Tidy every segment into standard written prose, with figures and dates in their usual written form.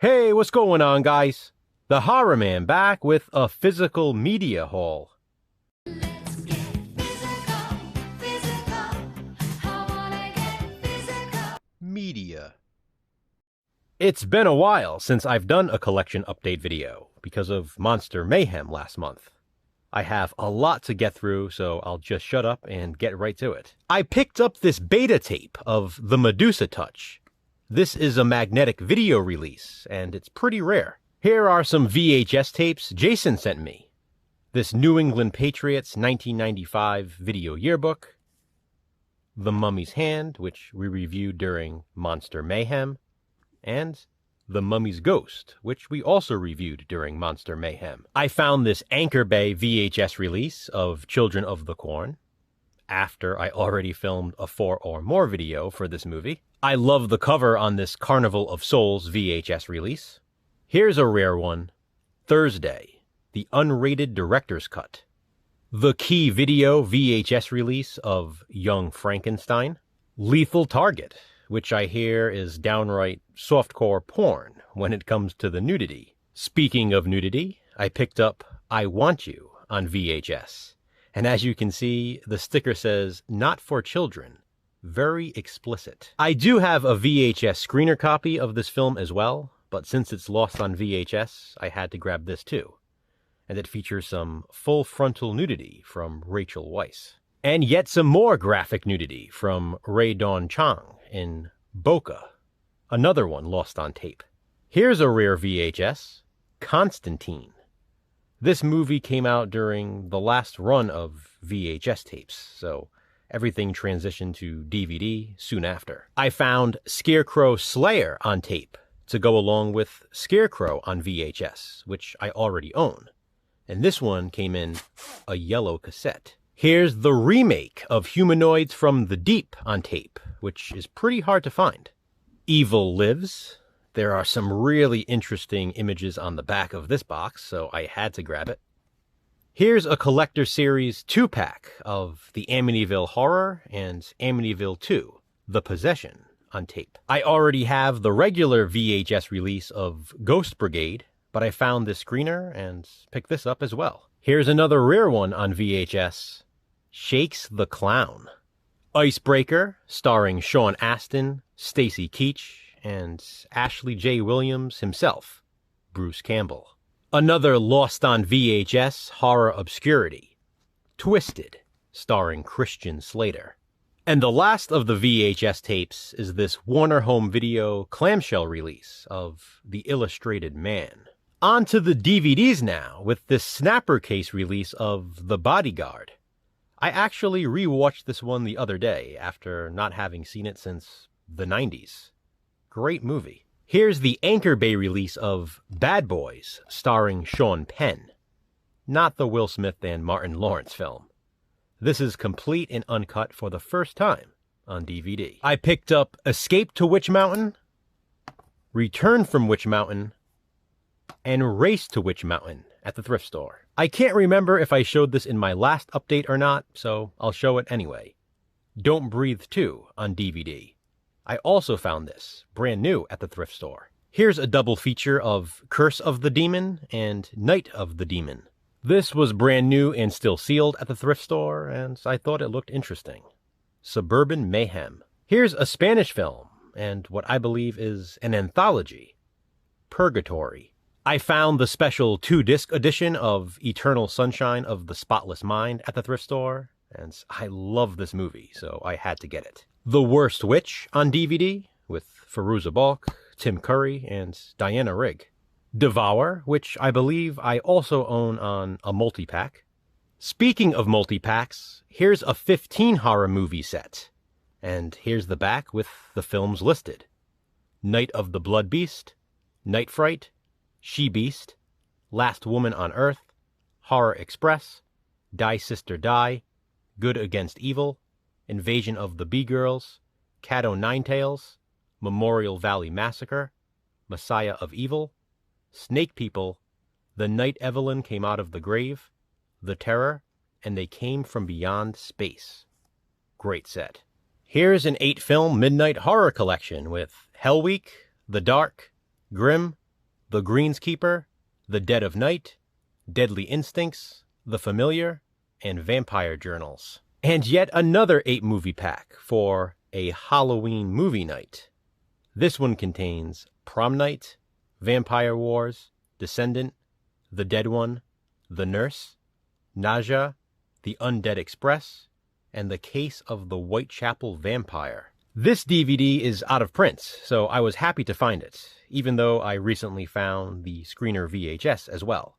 Hey, what's going on, guys? The Horror Man back with a physical media haul. Let's get physical, physical. I wanna get physical. Media. It's been a while since I've done a collection update video because of Monster Mayhem last month. I have a lot to get through, so I'll just shut up and get right to it. I picked up this beta tape of The Medusa Touch. This is a magnetic video release, and it's pretty rare. Here are some VHS tapes Jason sent me. This New England Patriots 1995 video yearbook. The Mummy's Hand, which we reviewed during Monster Mayhem. And The Mummy's Ghost, which we also reviewed during Monster Mayhem. I found this Anchor Bay VHS release of Children of the Corn, after I already filmed a 4 or more video for this movie. I love the cover on this Carnival of Souls VHS release. Here's a rare one, Thursday, the unrated director's cut. The Key Video VHS release of Young Frankenstein. Lethal Target, which I hear is downright softcore porn when it comes to the nudity. Speaking of nudity, I picked up I Want You on VHS. And as you can see, the sticker says, not for children. Very explicit. I do have a VHS screener copy of this film as well, but since it's lost on VHS, I had to grab this too. And it features some full frontal nudity from Rachel Weisz. And yet some more graphic nudity from Ray Dawn Chang in Boca, another one lost on tape. Here's a rare VHS, Constantine. This movie came out during the last run of VHS tapes, so everything transitioned to DVD soon after. I found Scarecrow Slayer on tape to go along with Scarecrow on VHS, which I already own. And this one came in a yellow cassette. Here's the remake of Humanoids from the Deep on tape, which is pretty hard to find. Evil Lives. There are some really interesting images on the back of this box, so I had to grab it. Here's a collector series 2-pack of the Amityville Horror and Amityville 2, The Possession, on tape. I already have the regular VHS release of Ghost Brigade, but I found this screener and picked this up as well. Here's another rare one on VHS, Shakes the Clown. Icebreaker, starring Sean Astin, Stacy Keach, and Ashley J. Williams himself, Bruce Campbell. Another lost on VHS horror obscurity, Twisted, starring Christian Slater. And the last of the VHS tapes is this Warner Home Video clamshell release of The Illustrated Man. On to the DVDs now, with this snapper case release of The Bodyguard. I actually rewatched this one the other day after not having seen it since the 90s. Great movie. Here's the Anchor Bay release of Bad Boys, starring Sean Penn. Not the Will Smith and Martin Lawrence film. This is complete and uncut for the first time on DVD. I picked up Escape to Witch Mountain, Return from Witch Mountain, and Race to Witch Mountain at the thrift store. I can't remember if I showed this in my last update or not, so I'll show it anyway. Don't Breathe 2 on DVD. I also found this, brand new at the thrift store. Here's a double feature of Curse of the Demon and Night of the Demon. This was brand new and still sealed at the thrift store, and I thought it looked interesting. Suburban Mayhem. Here's a Spanish film, and what I believe is an anthology, Purgatory. I found the special 2-disc edition of Eternal Sunshine of the Spotless Mind at the thrift store, and I love this movie, so I had to get it. The Worst Witch on DVD, with Fairuza Balk, Tim Curry, and Diana Rigg. Devour, which I believe I also own on a multi-pack. Speaking of multi-packs, here's a 15 horror movie set. And here's the back with the films listed. Night of the Blood Beast, Night Fright, She-Beast, Last Woman on Earth, Horror Express, Die Sister Die, Good Against Evil, Invasion of the Bee-Girls, Cat O' Nine Tails, Memorial Valley Massacre, Messiah of Evil, Snake People, The Night Evelyn Came Out of the Grave, The Terror, and They Came from Beyond Space. Great set. Here's an 8-film midnight horror collection with Hell Week, The Dark, Grimm, The Greenskeeper, The Dead of Night, Deadly Instincts, The Familiar, and Vampire Journals. And yet another 8-movie pack for a Halloween movie night. This one contains Prom Night, Vampire Wars, Descendant, The Dead One, The Nurse, Nausea, The Undead Express, and The Case of the Whitechapel Vampire. This DVD is out of print, so I was happy to find it, even though I recently found the screener VHS as well.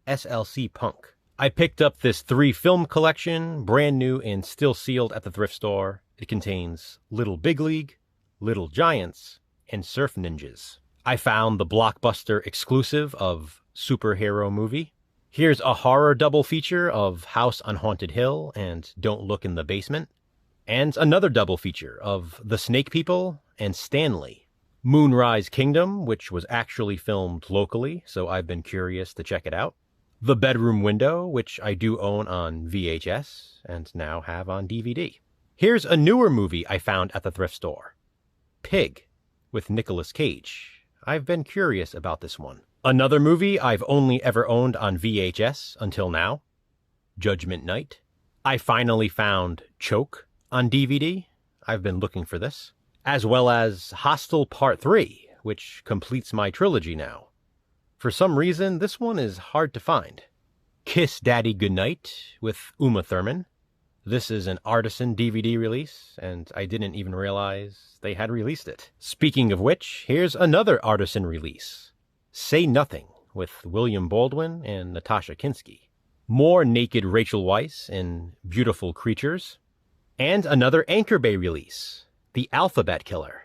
SLC Punk. I picked up this 3-film collection, brand new and still sealed at the thrift store. It contains Little Big League, Little Giants, and Surf Ninjas. I found the Blockbuster exclusive of Superhero Movie. Here's a horror double feature of House on Haunted Hill and Don't Look in the Basement. And another double feature of The Snake People and Stanley. Moonrise Kingdom, which was actually filmed locally, so I've been curious to check it out. The Bedroom Window, which I do own on VHS and now have on DVD. Here's a newer movie I found at the thrift store. Pig, with Nicolas Cage. I've been curious about this one. Another movie I've only ever owned on VHS until now. Judgment Night. I finally found Choke on DVD. I've been looking for this. As well as Hostel Part 3, which completes my trilogy now. For some reason, this one is hard to find. Kiss Daddy Goodnight with Uma Thurman. This is an artisan DVD release, and I didn't even realize they had released it. Speaking of which, here's another artisan release. Say Nothing with William Baldwin and Natasha Kinski. More naked Rachel Weisz in Beautiful Creatures. And another Anchor Bay release, The Alphabet Killer.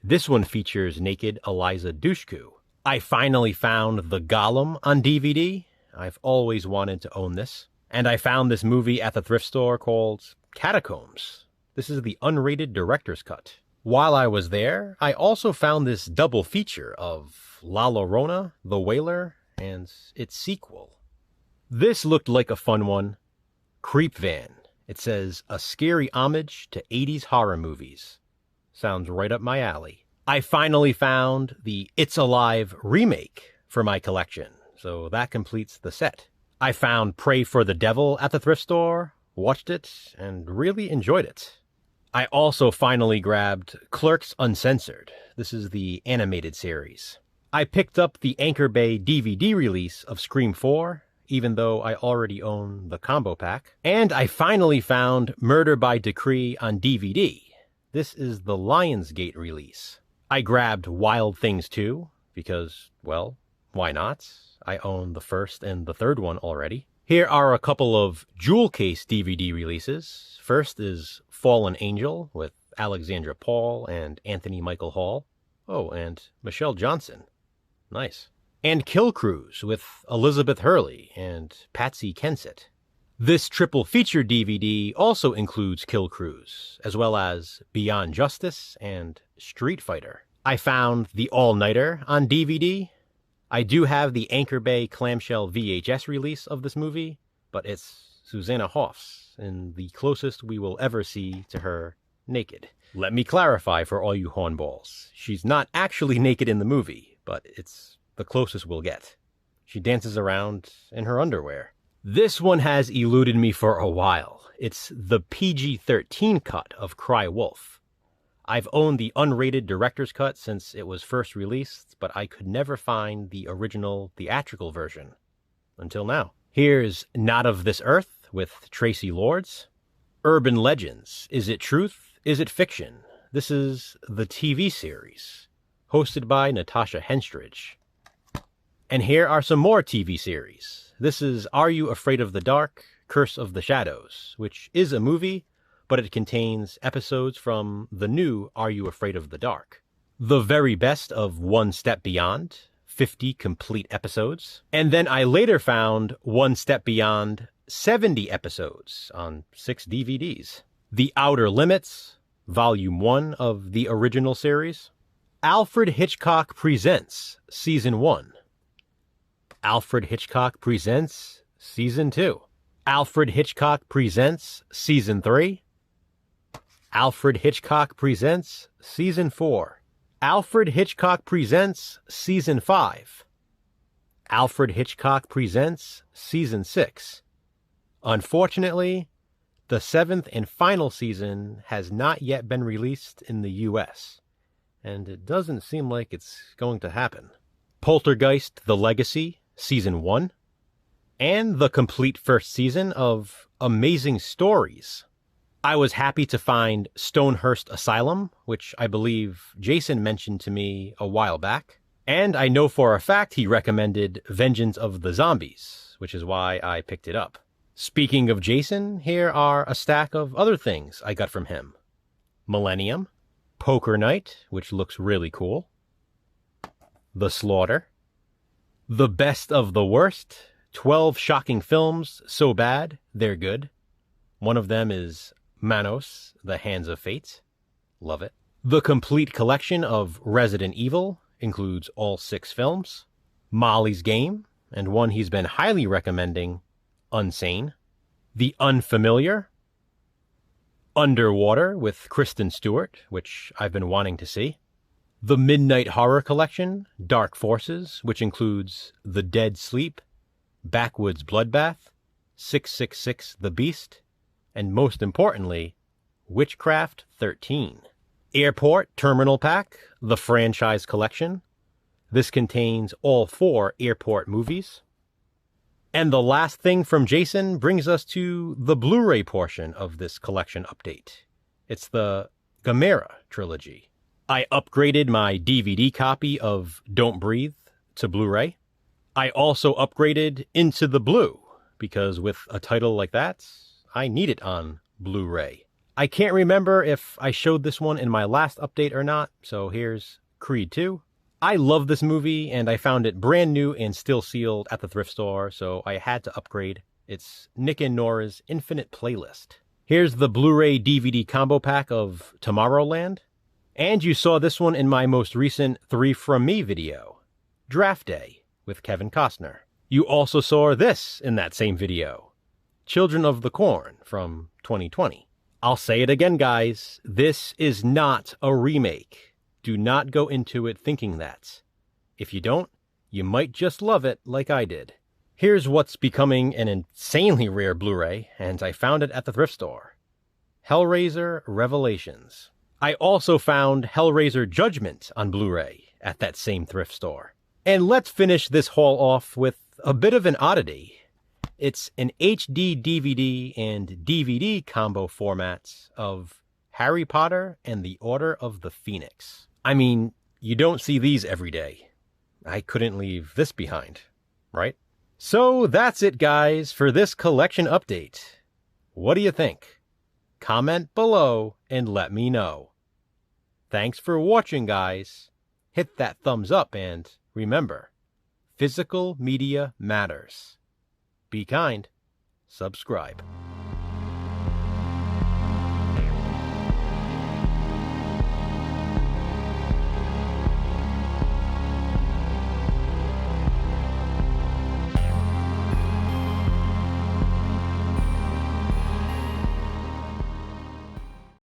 This one features naked Eliza Dushku. I finally found The Golem on DVD. I've always wanted to own this. And I found this movie at the thrift store called Catacombs. This is the unrated director's cut. While I was there, I also found this double feature of La Llorona, The Wailer, and its sequel. This looked like a fun one. Creep Van. It says, a scary homage to 80s horror movies. Sounds right up my alley. I finally found the It's Alive remake for my collection, so that completes the set. I found Pray for the Devil at the thrift store, watched it, and really enjoyed it. I also finally grabbed Clerks Uncensored. This is the animated series. I picked up the Anchor Bay DVD release of Scream 4, even though I already own the combo pack. And I finally found Murder by Decree on DVD. This is the Lionsgate release. I grabbed Wild Things 2, because, well, why not? I own the first and the third one already. Here are a couple of jewel case DVD releases. First is Fallen Angel with Alexandra Paul and Anthony Michael Hall. Oh, and Michelle Johnson. Nice. And Kill Cruise with Elizabeth Hurley and Patsy Kensit. This triple feature DVD also includes Kill Cruise, as well as Beyond Justice and Street Fighter. I found The All-Nighter on DVD. I do have the Anchor Bay clamshell VHS release of this movie, but it's Susanna Hoffs, and the closest we will ever see to her naked. Let me clarify for all you hornballs. She's not actually naked in the movie, but it's the closest we'll get. She dances around in her underwear. This one has eluded me for a while. It's the PG-13 cut of Cry Wolf. I've owned the unrated director's cut since it was first released, but I could never find the original theatrical version. Until now. Here's Not of This Earth with Tracy Lords. Urban Legends. Is it truth? Is it fiction? This is the TV series, hosted by Natasha Henstridge. And here are some more TV series. This is Are You Afraid of the Dark? Curse of the Shadows, which is a movie, but it contains episodes from the new Are You Afraid of the Dark? The very best of One Step Beyond, 50 complete episodes. And then I later found One Step Beyond, 70 episodes on 6 DVDs. The Outer Limits, Volume 1 of the original series. Alfred Hitchcock Presents, Season 1. Alfred Hitchcock Presents, Season 2. Alfred Hitchcock Presents, Season 3. Alfred Hitchcock Presents, Season 4. Alfred Hitchcock Presents Season 5. Alfred Hitchcock Presents Season 6. Unfortunately, the 7th and final season has not yet been released in the US, and it doesn't seem like it's going to happen. Poltergeist: The Legacy, Season 1, and the complete first season of Amazing Stories. I was happy to find Stonehurst Asylum, which I believe Jason mentioned to me a while back, and I know for a fact he recommended Vengeance of the Zombies, which is why I picked it up. Speaking of Jason, here are a stack of other things I got from him. Millennium, Poker Night, which looks really cool, The Slaughter, The Best of the Worst, 12 Shocking Films So Bad They're Good. One of them is Manos, The Hands of Fate. Love it. The Complete Collection of Resident Evil includes all 6 films. Molly's Game, and one he's been highly recommending, Unsane. The Unfamiliar. Underwater with Kristen Stewart, which I've been wanting to see. The Midnight Horror Collection, Dark Forces, which includes The Dead Sleep, Backwoods Bloodbath, 666 The Beast, and most importantly, Witchcraft 13. Airport Terminal Pack, The Franchise Collection. This contains all 4 airport movies. And the last thing from Jason brings us to the Blu-ray portion of this collection update. It's the Gamera trilogy. I upgraded my DVD copy of Don't Breathe to Blu-ray. I also upgraded Into the Blue, because with a title like that, I need it on Blu-ray. I can't remember if I showed this one in my last update or not, so here's Creed 2. I love this movie, and I found it brand new and still sealed at the thrift store, so I had to upgrade. It's Nick and Nora's Infinite Playlist. Here's the Blu-ray DVD combo pack of Tomorrowland. And you saw this one in my most recent 3 From Me video, Draft Day, with Kevin Costner. You also saw this in that same video, Children of the Corn from 2020. I'll say it again, guys. This is not a remake. Do not go into it thinking that. If you don't, you might just love it like I did. Here's what's becoming an insanely rare Blu-ray, and I found it at the thrift store. Hellraiser Revelations. I also found Hellraiser Judgment on Blu-ray at that same thrift store. And let's finish this haul off with a bit of an oddity. It's an HD DVD and DVD combo format of Harry Potter and the Order of the Phoenix. I mean, you don't see these every day. I couldn't leave this behind, right? So that's it, guys, for this collection update. What do you think? Comment below and let me know. Thanks for watching, guys. Hit that thumbs up and remember, physical media matters. Be kind. Subscribe.